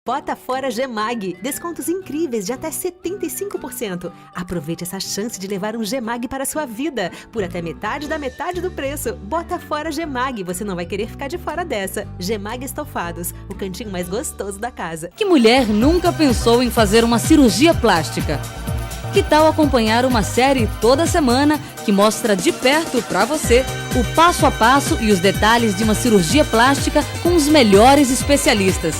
Bota fora Gemag, descontos incríveis de até 75%. Aproveite essa chance de levar um Gemag para a sua vida, por até metade da metade do preço. Bota fora Gemag, você não vai querer ficar de fora dessa. Gemag Estofados, o cantinho mais gostoso da casa. Que mulher nunca pensou em fazer uma cirurgia plástica? Que tal acompanhar uma série toda semana que mostra de perto para você o passo a passo e os detalhes de uma cirurgia plástica com os melhores especialistas?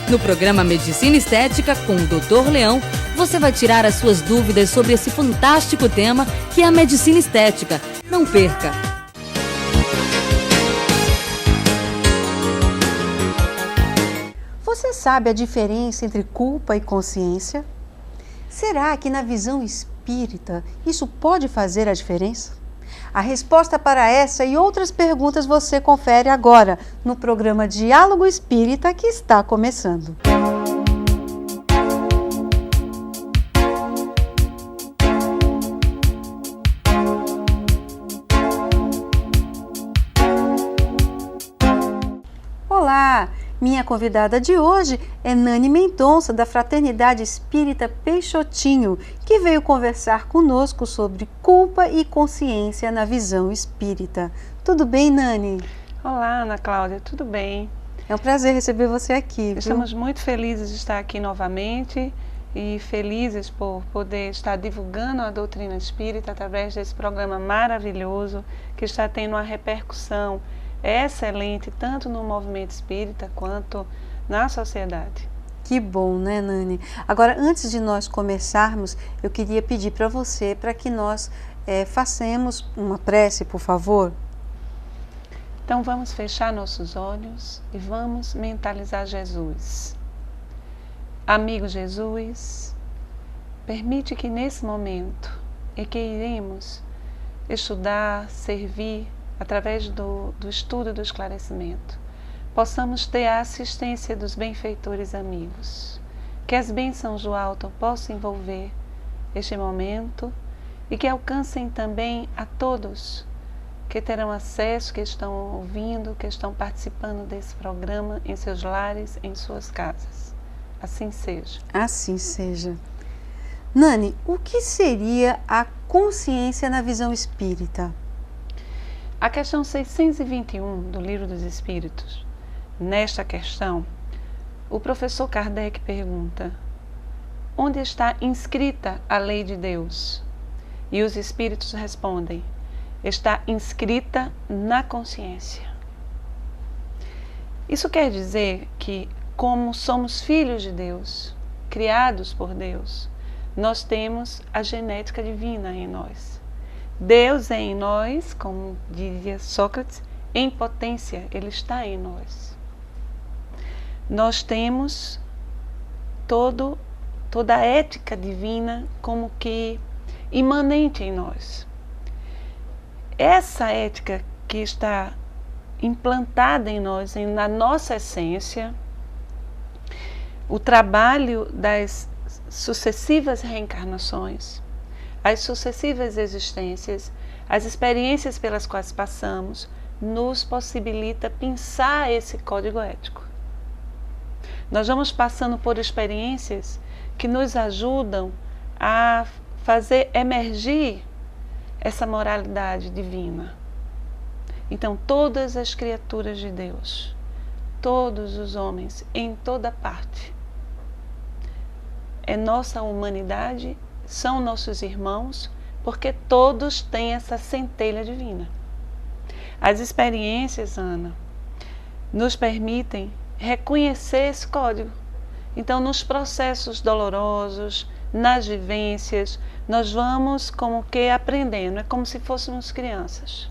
No programa Medicina Estética com o Dr. Leão, você vai tirar as suas dúvidas sobre esse fantástico tema que é a medicina estética. Não perca! Você sabe a diferença entre culpa e consciência? Será que na visão espírita isso pode fazer a diferença? A resposta para essa e outras perguntas você confere agora no programa Diálogo Espírita que está começando. Olá! Minha convidada de hoje é Nani Mendonça, da Fraternidade Espírita Peixotinho, que veio conversar conosco sobre culpa e consciência na visão espírita. Tudo bem, Nani? Olá, Ana Cláudia, tudo bem? É um prazer receber você aqui. Estamos muito felizes de estar aqui novamente e felizes por poder estar divulgando a doutrina espírita através desse programa maravilhoso que está tendo uma repercussão excelente, tanto no movimento espírita quanto na sociedade. Que bom, né, Nani? Agora, antes de nós começarmos, eu queria pedir para você, para que nós façamos uma prece, por favor. Então vamos fechar nossos olhos e vamos mentalizar Jesus. Amigo Jesus, permite que nesse momento em que iremos estudar, servir, através do estudo do esclarecimento, possamos ter a assistência dos benfeitores amigos, que as bênçãos do alto possam envolver este momento e que alcancem também a todos que terão acesso, que estão ouvindo, que estão participando desse programa em seus lares, em suas casas. Assim seja. Assim seja. Nani, o que seria a consciência na visão espírita? A questão 621 do Livro dos Espíritos, nesta questão, o professor Kardec pergunta: onde está inscrita a lei de Deus? E os Espíritos respondem: está inscrita na consciência. Isso quer dizer que, como somos filhos de Deus, criados por Deus, nós temos a genética divina em nós. Deus é em nós, como dizia Sócrates, em potência, Ele está em nós. Nós temos toda a ética divina como que imanente em nós. Essa ética que está implantada em nós, na nossa essência, o trabalho das sucessivas reencarnações, as sucessivas existências, as experiências pelas quais passamos, nos possibilita pensar esse código ético. Nós vamos passando por experiências que nos ajudam a fazer emergir essa moralidade divina. Então, todas as criaturas de Deus, todos os homens, em toda parte, é nossa humanidade, são nossos irmãos, porque todos têm essa centelha divina. As experiências, Ana, nos permitem reconhecer esse código. Então, nos processos dolorosos, nas vivências, nós vamos como que aprendendo, é como se fôssemos crianças.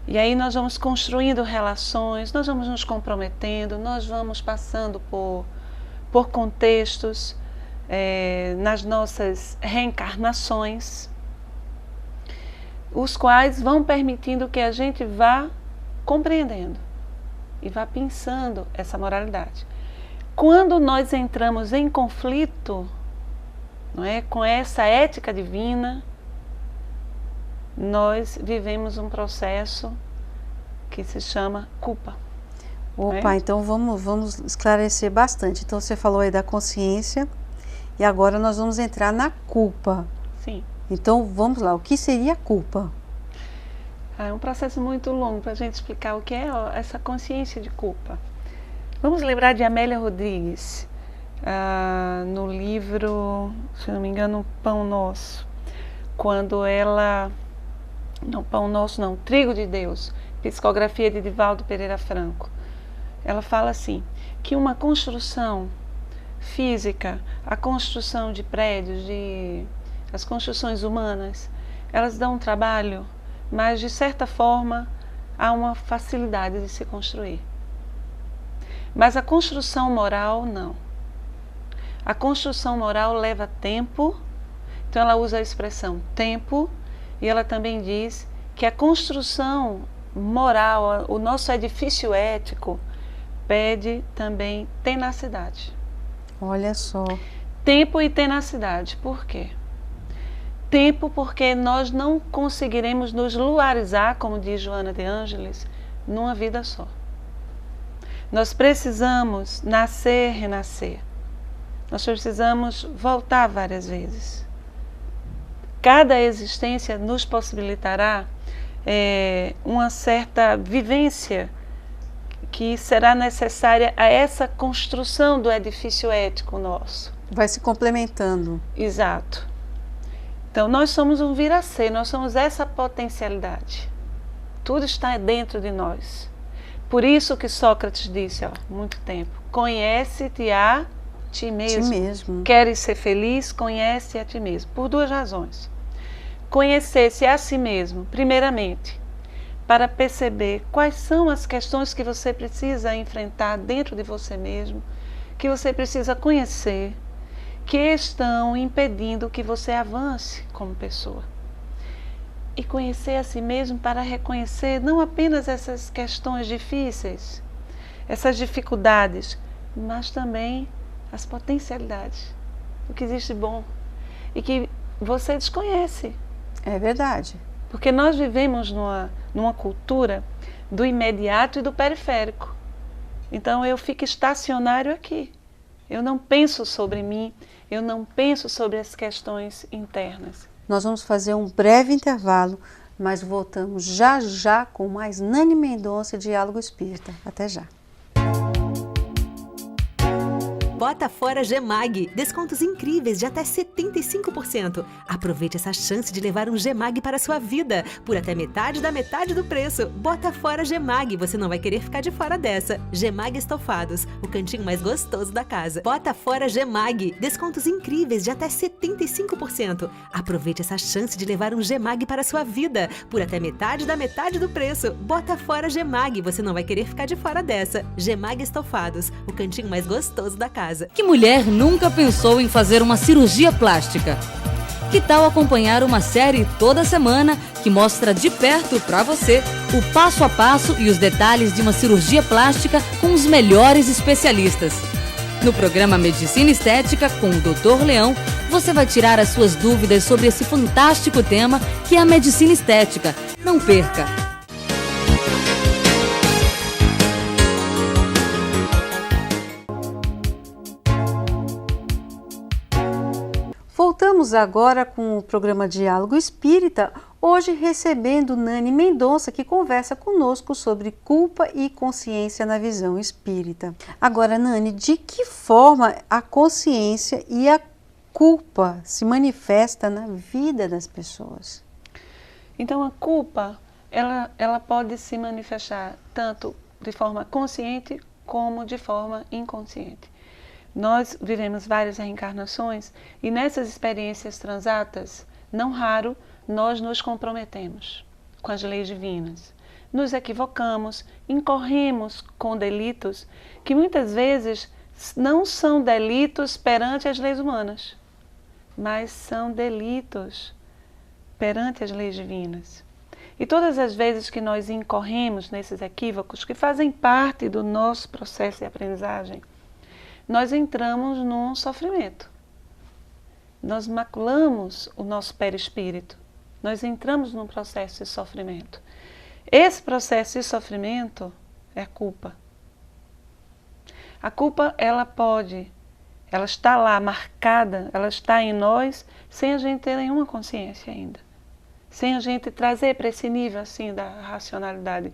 E aí nós vamos construindo relações, nós vamos nos comprometendo, nós vamos passando por contextos, nas nossas reencarnações, os quais vão permitindo que a gente vá compreendendo e vá pensando essa moralidade. Quando nós entramos em conflito, não é, com essa ética divina, nós vivemos um processo que se chama culpa. Opa, então vamos esclarecer bastante. Então você falou aí da consciência e agora nós vamos entrar na culpa. Sim. Então vamos lá, o que seria a culpa? É um processo muito longo para a gente explicar o que é essa consciência de culpa. Vamos lembrar de Amélia Rodrigues, no livro, se não me engano, Pão Nosso, quando ela... Não, Pão Nosso não, Trigo de Deus, psicografia de Divaldo Pereira Franco. Ela fala assim, que uma construção física, a construção de prédios, as construções humanas, elas dão um trabalho, mas de certa forma há uma facilidade de se construir. Mas a construção moral, não. A construção moral leva tempo, então ela usa a expressão tempo, e ela também diz que a construção moral, o nosso edifício ético, pede também tenacidade. Olha só. Tempo e tenacidade. Por quê? Tempo porque nós não conseguiremos nos luarizar, como diz Joana de Ângeles, numa vida só. Nós precisamos nascer, renascer. Nós precisamos voltar várias vezes. Cada existência nos possibilitará uma certa vivência que será necessária a essa construção do edifício ético nosso. Vai se complementando. Exato. Então, nós somos um vir a ser, nós somos essa potencialidade. Tudo está dentro de nós. Por isso que Sócrates disse, muito tempo, conhece-te a ti mesmo. Ti mesmo. Queres ser feliz? Conhece a ti mesmo. Por duas razões. Conhecer-se a si mesmo, primeiramente, para perceber quais são as questões que você precisa enfrentar dentro de você mesmo, que você precisa conhecer, que estão impedindo que você avance como pessoa. E conhecer a si mesmo para reconhecer não apenas essas questões difíceis, essas dificuldades, mas também as potencialidades, o que existe bom e que você desconhece. É verdade. Porque nós vivemos numa cultura do imediato e do periférico. Então eu fico estacionário aqui. Eu não penso sobre mim, eu não penso sobre as questões internas. Nós vamos fazer um breve intervalo, mas voltamos já já com mais Nani Mendonça e Diálogo Espírita. Até já. Bota fora Gemag. Descontos incríveis de até 75%. Aproveite essa chance de levar um Gemag para a sua vida por até metade da metade do preço. Bota fora Gemag. Você não vai querer ficar de fora dessa. Gemag Estofados, o cantinho mais gostoso da casa. Bota fora Gemag. Descontos incríveis de até 75%. Aproveite essa chance de levar um Gemag para a sua vida por até metade da metade do preço. Bota fora Gemag. Você não vai querer ficar de fora dessa. Gemag Estofados, o cantinho mais gostoso da casa. Que mulher nunca pensou em fazer uma cirurgia plástica? Que tal acompanhar uma série toda semana que mostra de perto para você o passo a passo e os detalhes de uma cirurgia plástica com os melhores especialistas? No programa Medicina Estética com o Dr. Leão, você vai tirar as suas dúvidas sobre esse fantástico tema que é a medicina estética. Não perca! Voltamos agora com o programa Diálogo Espírita, hoje recebendo Nani Mendonça, que conversa conosco sobre culpa e consciência na visão espírita. Agora, Nani, de que forma a consciência e a culpa se manifesta na vida das pessoas? Então, a culpa, ela pode se manifestar tanto de forma consciente como de forma inconsciente. Nós vivemos várias reencarnações e nessas experiências transatas, não raro, nós nos comprometemos com as leis divinas. Nos equivocamos, incorremos com delitos que muitas vezes não são delitos perante as leis humanas, mas são delitos perante as leis divinas. E todas as vezes que nós incorremos nesses equívocos, que fazem parte do nosso processo de aprendizagem, nós entramos num sofrimento. Nós maculamos o nosso perispírito. Nós entramos num processo de sofrimento. Esse processo de sofrimento é a culpa. A culpa, ela está lá marcada, ela está em nós, sem a gente ter nenhuma consciência ainda. Sem a gente trazer para esse nível assim da racionalidade.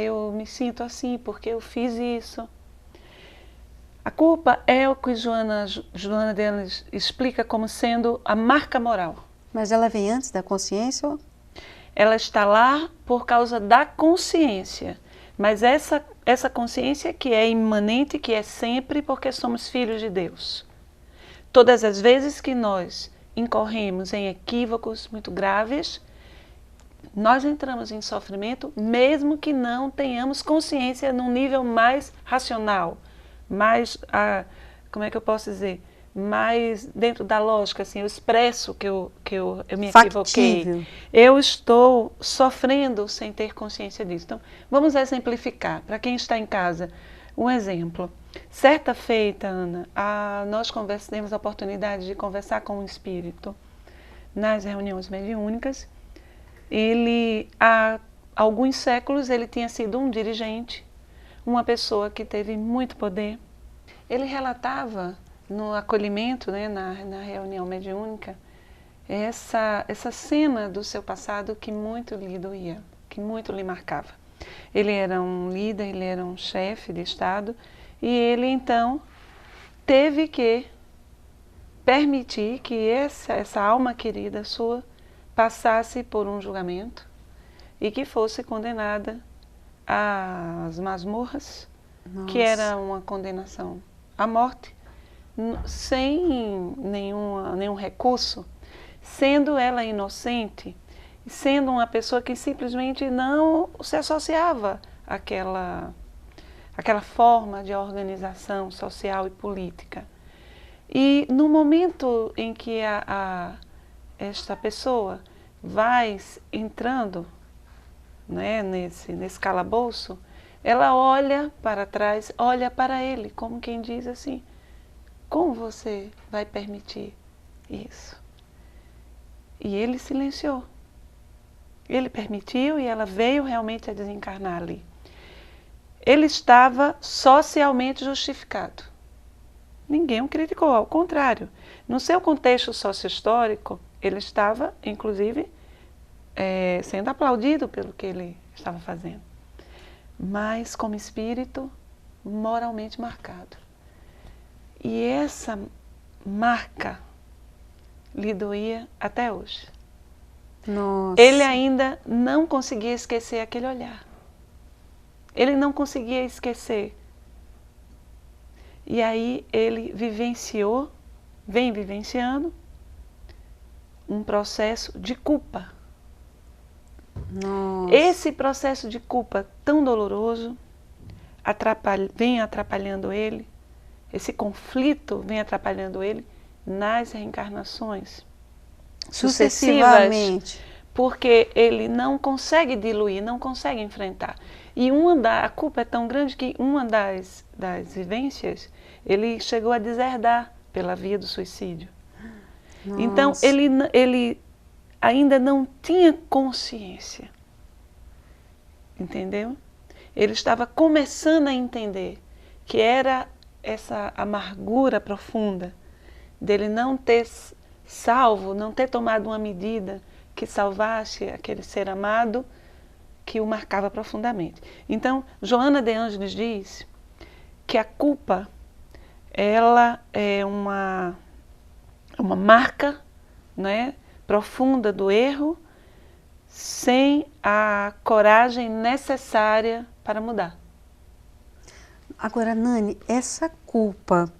Eu me sinto assim porque eu fiz isso. A culpa é o que Joana de Ângeles explica como sendo a marca moral. Mas ela vem antes da consciência? Ela está lá por causa da consciência. Mas essa consciência que é imanente, que é sempre porque somos filhos de Deus. Todas as vezes que nós incorremos em equívocos muito graves, nós entramos em sofrimento, mesmo que não tenhamos consciência num nível mais racional, mais, como é que eu posso dizer, mais dentro da lógica, assim, eu expresso que eu me equivoquei. Factível. Eu estou sofrendo sem ter consciência disso. Então, vamos exemplificar, para quem está em casa, um exemplo. Certa feita, Ana, nós temos a oportunidade de conversar com um espírito nas reuniões mediúnicas. Ele, há alguns séculos, ele tinha sido um dirigente, uma pessoa que teve muito poder. Ele relatava no acolhimento, né, na reunião mediúnica, essa cena do seu passado que muito lhe doía, que muito lhe marcava. Ele era um líder, ele era um chefe de Estado, e ele então teve que permitir que essa alma querida sua passasse por um julgamento e que fosse condenada às masmorras, que era uma condenação à morte, sem nenhum recurso, sendo ela inocente, sendo uma pessoa que simplesmente não se associava àquela forma de organização social e política. E no momento em que esta pessoa vai entrando, né, nesse calabouço, ela olha para trás, olha para ele, como quem diz assim, como você vai permitir isso? E ele silenciou. Ele permitiu e ela veio realmente a desencarnar ali. Ele estava socialmente justificado. Ninguém o criticou, ao contrário. No seu contexto socio-histórico, ele estava, inclusive, sendo aplaudido pelo que ele estava fazendo. Mas, como espírito, moralmente marcado. E essa marca lhe doía até hoje. Nossa. Ele ainda não conseguia esquecer aquele olhar. Ele não conseguia esquecer. E aí ele vem vivenciando um processo de culpa. Nossa. Esse processo de culpa tão doloroso vem atrapalhando ele, esse conflito vem atrapalhando ele nas reencarnações sucessivamente, porque ele não consegue diluir, não consegue enfrentar. E a culpa é tão grande que uma das vivências, ele chegou a deserdar pela via do suicídio. Nossa. Então, ele ainda não tinha consciência, entendeu? Ele estava começando a entender que era essa amargura profunda dele não ter salvo, não ter tomado uma medida que salvasse aquele ser amado que o marcava profundamente. Então, Joana de Ângeles diz que a culpa, ela é uma marca, né, profunda do erro, sem a coragem necessária para mudar. Agora, Nani, essa culpa,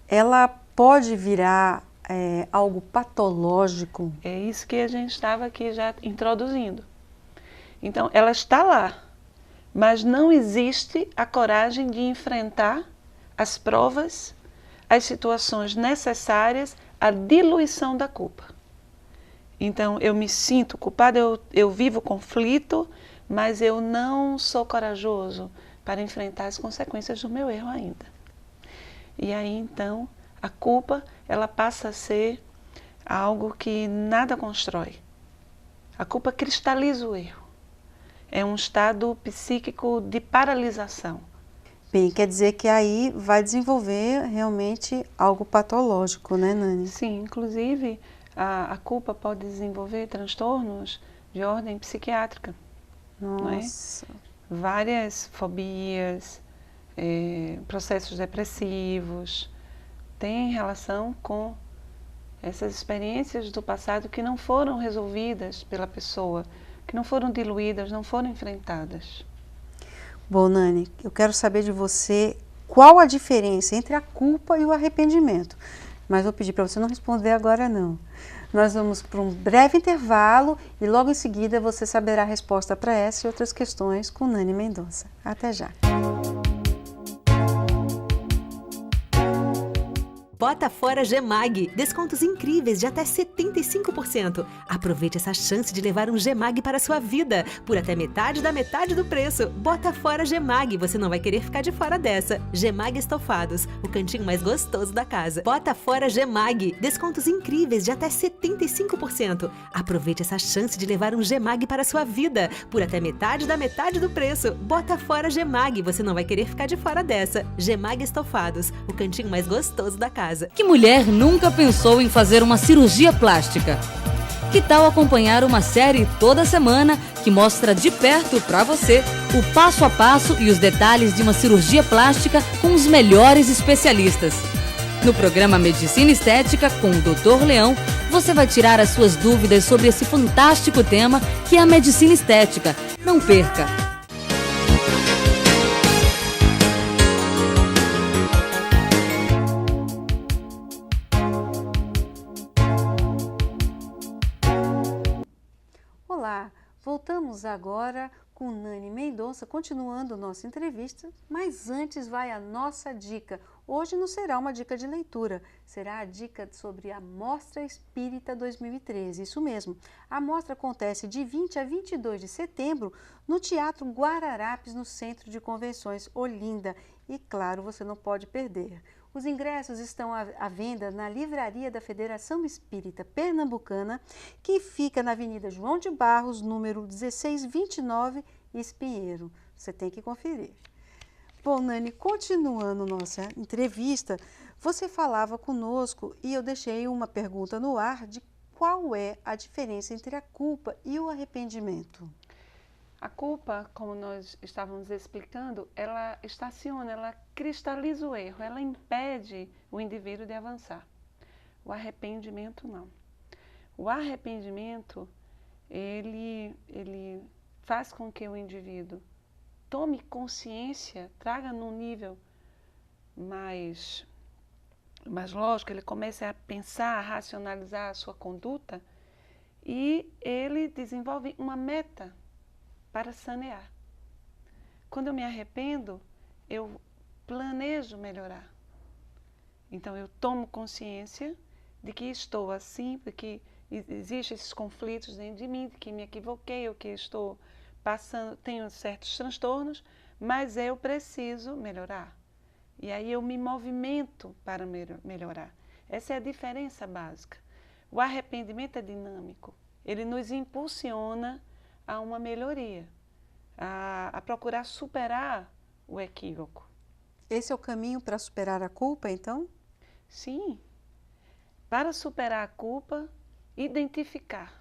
ela pode virar algo patológico? É isso que a gente estava aqui já introduzindo. Então, ela está lá, mas não existe a coragem de enfrentar as provas, as situações necessárias à diluição da culpa. Então, eu me sinto culpada, eu vivo conflito, mas eu não sou corajoso para enfrentar as consequências do meu erro ainda. E aí, então, a culpa, ela passa a ser algo que nada constrói. A culpa cristaliza o erro. É um estado psíquico de paralisação. Bem, quer dizer que aí vai desenvolver realmente algo patológico, né, Nani? Sim, inclusive a culpa pode desenvolver transtornos de ordem psiquiátrica, não é? Nossa. Várias fobias, processos depressivos, têm relação com essas experiências do passado que não foram resolvidas pela pessoa, que não foram diluídas, não foram enfrentadas. Bom, Nani, eu quero saber de você qual a diferença entre a culpa e o arrependimento. Mas vou pedir para você não responder agora, não. Nós vamos para um breve intervalo e logo em seguida você saberá a resposta para essa e outras questões com Nani Mendonça. Até já. Bota fora Gemag, descontos incríveis de até 75%. Aproveite essa chance de levar um Gemag para a sua vida, por até metade da metade do preço. Bota fora Gemag, você não vai querer ficar de fora dessa. Gemag Estofados, o cantinho mais gostoso da casa. Bota fora Gemag, descontos incríveis de até 75%. Aproveite essa chance de levar um Gemag para a sua vida, por até metade da metade do preço. Bota fora Gemag, você não vai querer ficar de fora dessa. Gemag Estofados, o cantinho mais gostoso da casa. Que mulher nunca pensou em fazer uma cirurgia plástica? Que tal acompanhar uma série toda semana que mostra de perto para você o passo a passo e os detalhes de uma cirurgia plástica com os melhores especialistas? No programa Medicina Estética com o Dr. Leão, você vai tirar as suas dúvidas sobre esse fantástico tema que é a medicina estética. Não perca! Olá, voltamos agora com Nani Mendonça, continuando nossa entrevista, mas antes vai a nossa dica. Hoje não será uma dica de leitura, será a dica sobre a Mostra Espírita 2013, isso mesmo. A mostra acontece de 20 a 22 de setembro no Teatro Guararapes, no Centro de Convenções Olinda, e claro, você não pode perder. Os ingressos estão à venda na Livraria da Federação Espírita Pernambucana, que fica na Avenida João de Barros, número 1629, Espinheiro. Você tem que conferir. Bom, Nani, continuando nossa entrevista, você falava conosco e eu deixei uma pergunta no ar de qual é a diferença entre a culpa e o arrependimento. A culpa, como nós estávamos explicando, ela estaciona, ela cristaliza o erro, ela impede o indivíduo de avançar. O arrependimento não. O arrependimento, ele faz com que o indivíduo tome consciência, traga num nível mais lógico, ele comece a pensar, a racionalizar a sua conduta e ele desenvolve uma meta para sanear. Quando eu me arrependo, eu planejo melhorar. Então eu tomo consciência de que estou assim, de que existem esses conflitos dentro de mim, de que me equivoquei, ou que estou passando, tenho certos transtornos, mas eu preciso melhorar. E aí eu me movimento para melhorar. Essa é a diferença básica. O arrependimento é dinâmico. Ele nos impulsiona a uma melhoria, a procurar superar o equívoco. Esse é o caminho para superar a culpa, então? Sim. Para superar a culpa, identificar,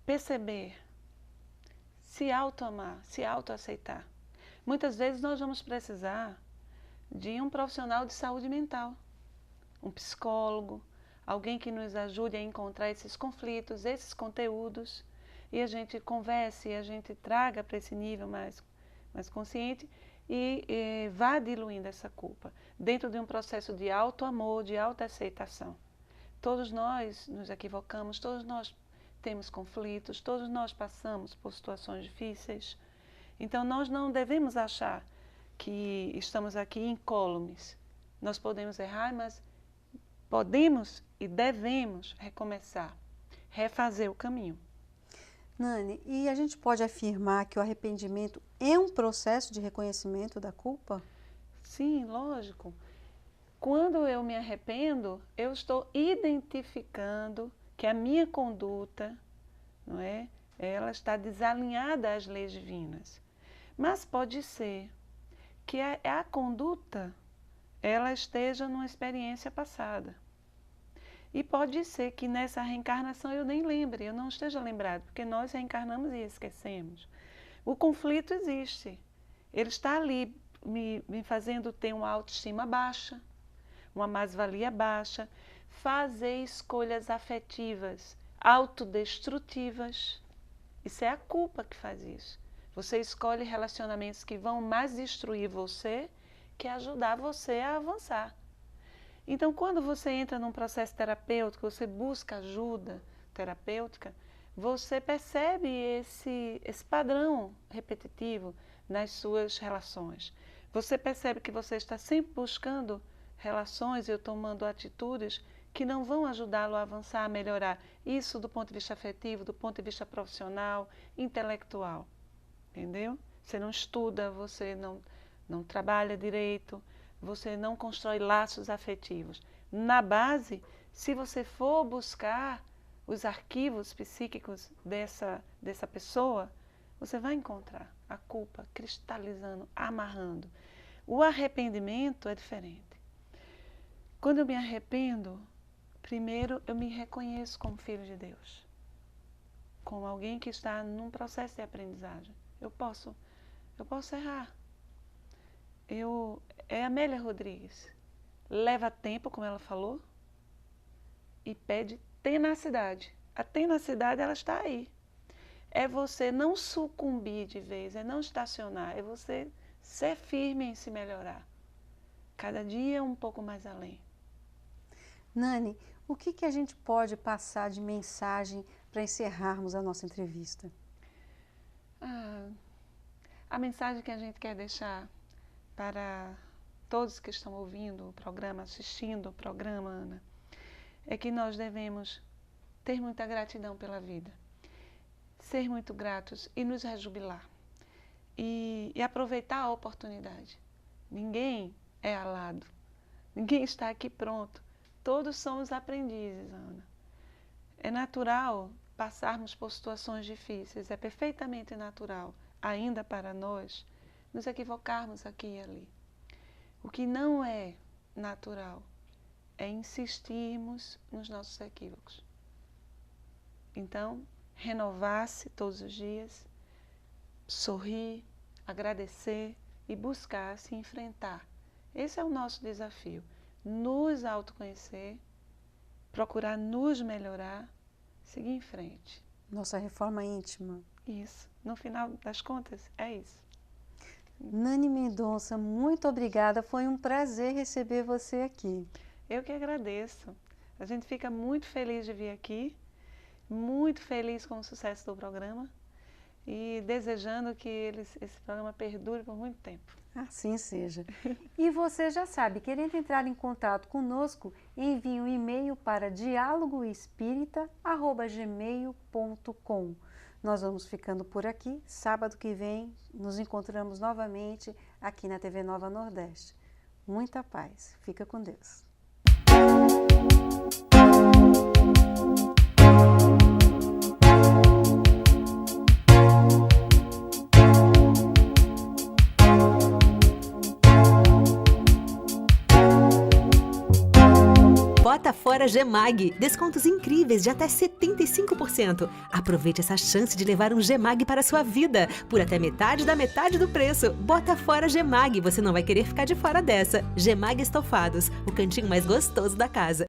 perceber, se auto-amar, se auto-aceitar. Muitas vezes nós vamos precisar de um profissional de saúde mental, um psicólogo, alguém que nos ajude a encontrar esses conflitos, esses conteúdos, e a gente converse, e a gente traga para esse nível mais consciente e vá diluindo essa culpa, dentro de um processo de auto-amor, de auto-aceitação. Todos nós nos equivocamos, todos nós temos conflitos, todos nós passamos por situações difíceis. Então, nós não devemos achar que estamos aqui incólumes. Nós podemos errar, mas podemos e devemos recomeçar, refazer o caminho. Nani, e a gente pode afirmar que o arrependimento é um processo de reconhecimento da culpa? Sim, lógico. Quando eu me arrependo, eu estou identificando que a minha conduta, não é, ela está desalinhada às leis divinas. Mas pode ser que a conduta ela esteja numa experiência passada. E pode ser que nessa reencarnação eu nem lembre, eu não esteja lembrado, porque nós reencarnamos e esquecemos. O conflito existe. Ele está ali me fazendo ter uma autoestima baixa, uma mais-valia baixa, fazer escolhas afetivas autodestrutivas. Isso é a culpa que faz isso. Você escolhe relacionamentos que vão mais destruir você que ajudar você a avançar. Então, quando você entra num processo terapêutico, você busca ajuda terapêutica, você percebe esse padrão repetitivo nas suas relações. Você percebe que você está sempre buscando relações e tomando atitudes que não vão ajudá-lo a avançar, a melhorar. Isso do ponto de vista afetivo, do ponto de vista profissional, intelectual. Entendeu? Você não estuda, você não trabalha direito, você não constrói laços afetivos. Na base, se você for buscar os arquivos psíquicos dessa pessoa, você vai encontrar a culpa cristalizando, amarrando. O arrependimento é diferente. Quando eu me arrependo, primeiro eu me reconheço como filho de Deus, como alguém que está num processo de aprendizagem. Eu posso errar. É Amélia Rodrigues. Leva tempo, como ela falou, e pede tenacidade. A tenacidade, ela está aí. É você não sucumbir de vez, é não estacionar, é você ser firme em se melhorar. Cada dia um pouco mais além. Nani, o que a gente pode passar de mensagem para encerrarmos a nossa entrevista? A mensagem que a gente quer deixar para todos que estão ouvindo o programa, assistindo o programa, Ana, é que nós devemos ter muita gratidão pela vida, ser muito gratos e nos rejubilar e aproveitar a oportunidade. Ninguém é alado, ninguém está aqui pronto, todos somos aprendizes, Ana. É natural passarmos por situações difíceis, é perfeitamente natural, ainda para nós, nos equivocarmos aqui e ali. O que não é natural é insistirmos nos nossos equívocos. Então, renovar-se todos os dias, sorrir, agradecer e buscar se enfrentar. Esse é o nosso desafio, nos autoconhecer, procurar nos melhorar, seguir em frente. Nossa reforma íntima. Isso, no final das contas, é isso. Nani Mendonça, muito obrigada, foi um prazer receber você aqui. Eu que agradeço. A gente fica muito feliz de vir aqui, muito feliz com o sucesso do programa e desejando que esse programa perdure por muito tempo. Assim seja. E você já sabe, querendo entrar em contato conosco, envie um e-mail para dialogoespírita@gmail.com. Nós vamos ficando por aqui. Sábado que vem nos encontramos novamente aqui na TV Nova Nordeste. Muita paz. Fica com Deus. Bota fora Gemag. Descontos incríveis de até 75%. Aproveite essa chance de levar um Gemag para a sua vida, por até metade da metade do preço. Bota fora Gemag. Você não vai querer ficar de fora dessa. Gemag Estofados, o cantinho mais gostoso da casa.